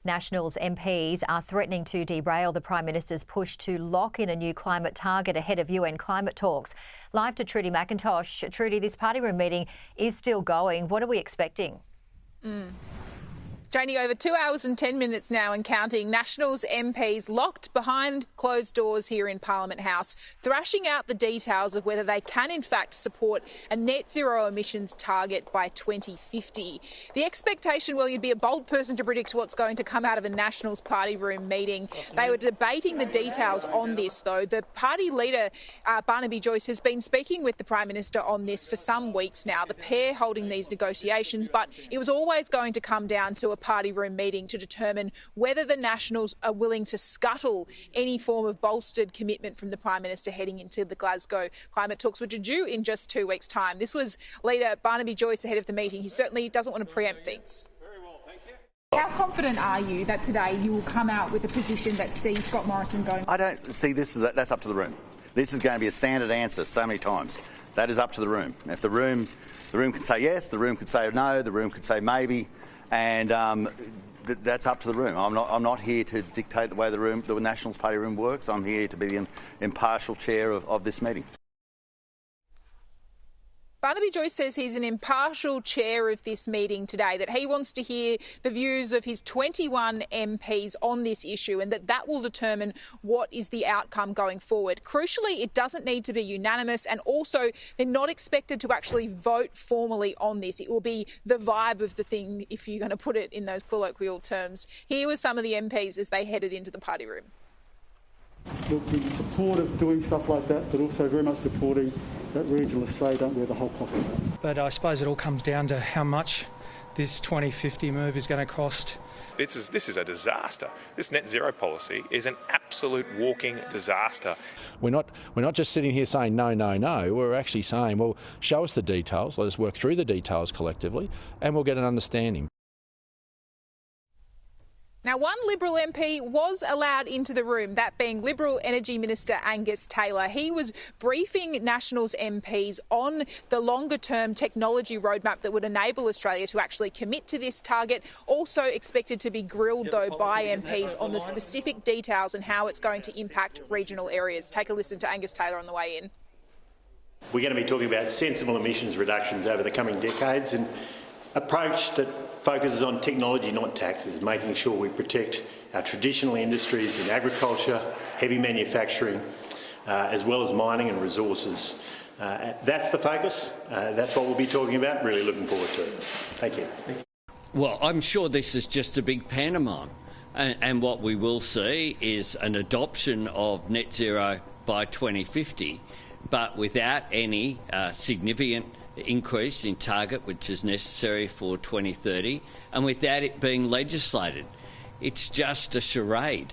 Nationals MPs are threatening to derail the Prime Minister's push to lock in a new climate target ahead of UN climate talks. Live to Trudy McIntosh. Trudy, this party room meeting is still going. What are we expecting? Janie, over 2 hours and 10 minutes now and counting, Nationals MPs locked behind closed doors here in Parliament House, thrashing out the details of whether they can in fact support a net zero emissions target by 2050. The expectation, well, you'd be a bold person to predict what's going to come out of a Nationals party room meeting. They were debating the details on this, though. The party leader, Barnaby Joyce, has been speaking with the Prime Minister on this for some weeks now, the pair holding these negotiations, but it was always going to come down to a party room meeting to determine whether the Nationals are willing to scuttle any form of bolstered commitment from the Prime Minister heading into the Glasgow climate talks, which are due in just 2 weeks' time. This was Leader Barnaby Joyce ahead of the meeting. He certainly doesn't want to preempt things. How confident are you that today you will come out with a position that sees Scott Morrison going? I don't see this as that's up to the room. This is going to be a standard answer so many times. That is up to the room. If the room can say yes, the room could say no, the room could say maybe. And that's up to the room. I'm not here to dictate the way the Nationals Party room works. I'm here to be the impartial chair of this meeting. Barnaby Joyce says he's an impartial chair of this meeting today, that he wants to hear the views of his 21 MPs on this issue and that will determine what is the outcome going forward. Crucially, it doesn't need to be unanimous, and also they're not expected to actually vote formally on this. It will be the vibe of the thing, if you're going to put it in those colloquial terms. Here were some of the MPs as they headed into the party room. We'll be supportive of doing stuff like that, but also very much supporting that regional Australia don't bear the whole cost of that. But I suppose it all comes down to how much this 2050 move is going to cost. This is a disaster. This net zero policy is an absolute walking disaster. We're not just sitting here saying no, no, no. We're actually saying, well, show us the details. Let us work through the details collectively, and we'll get an understanding. Now, one Liberal MP was allowed into the room, that being Liberal Energy Minister Angus Taylor. He was briefing Nationals MPs on the longer-term technology roadmap that would enable Australia to actually commit to this target. Also expected to be grilled, though, by MPs on the specific details and how it's going to impact regional areas. Take a listen to Angus Taylor on the way in. We're going to be talking about sensible emissions reductions over the coming decades, and approach that focuses on technology, not taxes, making sure we protect our traditional industries in agriculture, heavy manufacturing, as well as mining and resources. That's the focus. That's what we'll be talking about. Really looking forward to it. Thank you. Well, I'm sure this is just a big pantomime, and what we will see is an adoption of net zero by 2050, but without any significant increase in target which is necessary for 2030, and without it being legislated. It's just a charade.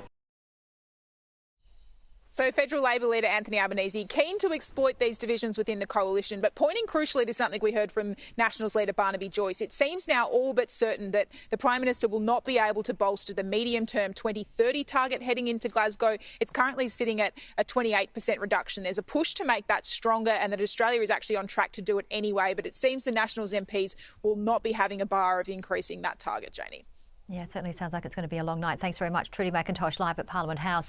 So Federal Labor leader Anthony Albanese keen to exploit these divisions within the coalition, but pointing crucially to something we heard from Nationals leader Barnaby Joyce. It seems now all but certain that the Prime Minister will not be able to bolster the medium-term 2030 target heading into Glasgow. It's currently sitting at a 28% reduction. There's a push to make that stronger, and that Australia is actually on track to do it anyway, but it seems the Nationals MPs will not be having a bar of increasing that target, Janie. Yeah, it certainly sounds like it's going to be a long night. Thanks very much, Trudy McIntosh, live at Parliament House.